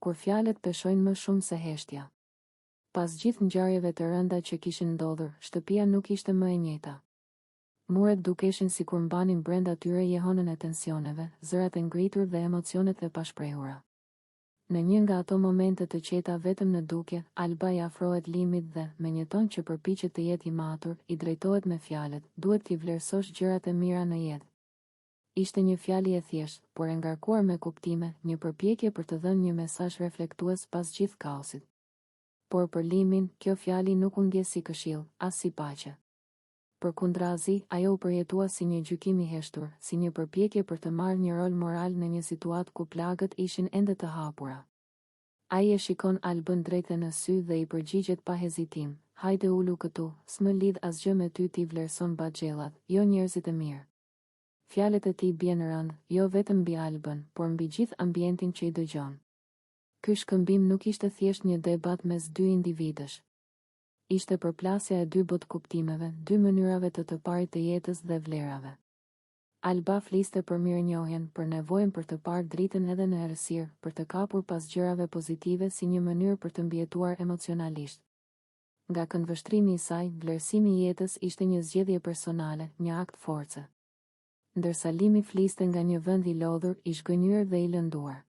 kur fjalët peshojnë më shumë se heshtja. Pas gjithë ngjarjeve të rënda që kishin ndodhur, shtëpia nuk ishte më e njëjta. Muret dukeshin sikur mbanin brenda tyre jehonën e tensioneve, zërat e ngritur dhe emocionet e pashprehura. Në një nga ato momente të qeta vetëm në dukje, Alba i afrohet Limit dhe, me një ton që përpiqet të jetë i matur, i drejtohet me fjalët: "Duhet t'i vlerësosh gjërat e mira në jetë." Ishte një fjali e thjeshtë, por e ngarkuar me kuptime, një përpjekje për të dhënë një mesazh reflektues pas gjithë kaosit. Por për Limin, kjo fjali nuk u ndje si këshill, as si paqe. Përkundrazi, ajo u përjetua si një gjykim i heshtur, si një përpjekje për të marrë një rol moral në një situatë ku plagët ishin ende të hapura. Ai e shikon Albën drejtë në sy dhe i përgjigjet pa hezitim: "Hajde ulu këtu, s'më lidh asgjë me ty, ti vlerëson baxhellat, jo njerëzit e mirë." Fjalët e tij bien rënd, jo vetëm mbi Albën, por mbi gjithë ambientin që i dëgjon. Ky shkëmbim nuk ishte thjesht një debat mes dy individësh. Ishte përplasja e dy botkuptimeve, dy mënyrave të parit të jetës dhe vlerave. Alba fliste për mirënjohjen, për nevojën për të parë dritën edhe në errësirë, për të kapur pas gjërave pozitive si një mënyrë për të mbijetuar emocionalisht. Nga këndvështrimi i saj, vlerësimi i jetës ishte një zgjedhje personale, një akt force. Ndërsa Limi fliste nga një vend i lodhur, i zhgënjur dhe i lënduar.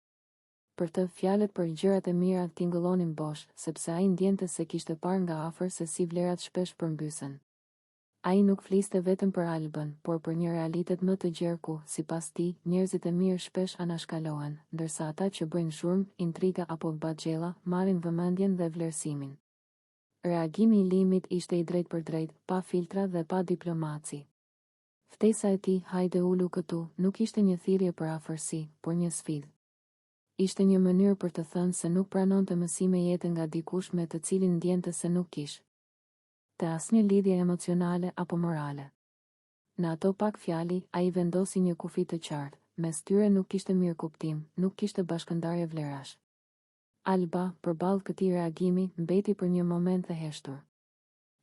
Për të, fjalët për gjërat e mira tingëllonin bosh, sepse ai ndjente se kishte parë nga afër se si vlerat shpesh përmbysen. Ai nuk fliste vetëm për Albën, por për një realitet më të gjerë ku, sipas tij, njerëzit e mirë shpesh anashkalohen, ndërsa ata që bëjnë zhurmë, intriga apo baxhella marrin vëmendjen dhe vlerësimin. Reagimi i Limit ishte i drejtë për drejtë, pa filtra dhe pa diplomaci. Ftesa e tij, "Hajde ulu këtu", nuk ishte një thirrje për afërsi, por një sfidë. Ishte një mënyrë për të thënë se nuk pranonte mësime jete nga dikush me të cilin ndjente se nuk kishte të asnjë lidhje emocionale apo morale. Në ato pak fjali, ai vendosi një kufi të qartë, mes tyre nuk kishte mirëkuptim, nuk kishte bashkëndarje vlerash. Alba, përballë këtij reagimi, mbeti për një moment të heshtur.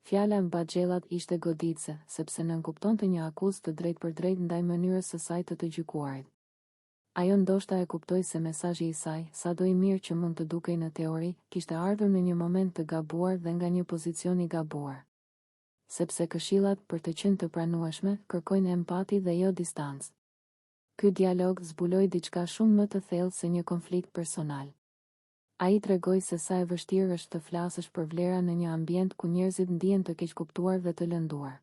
Fjala mbi baxhellat ishte goditse, sepse nënkuptonte një akuzë të drejtë për drejtë ndaj mënyrës së saj të gjykuarit. Ajo ndoshta e kuptoi se mesazhi i saj, sado i mirë që mund të dukej në teori, kishte ardhur në një moment të gabuar dhe nga një pozicion i gabuar. Sepse këshillat për të qenë të pranueshme kërkojnë empati dhe jo distancë. Ky dialog zbuloi diçka shumë më të thellë se një konflikt personal. Ai tregoi se sa e vështirë është të flasësh për vlera në një ambient ku njerëzit ndihen të keqkuptuar dhe të lënduar.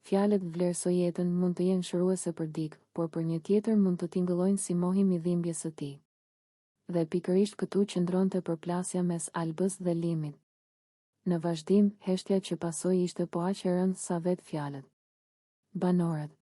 Fjalët "vlerësoj jetën" mund të jenë shëruese për dikë, por për një tjetër mund të tingëllojnë si mohim i dhimbjes së tij. Dhe pikërisht këtu qëndronte përplasja mes Albës dhe Limit. Në vazhdim, heshtja që pasoi ishte po aq e rëndë sa vetë fjalët. Banorët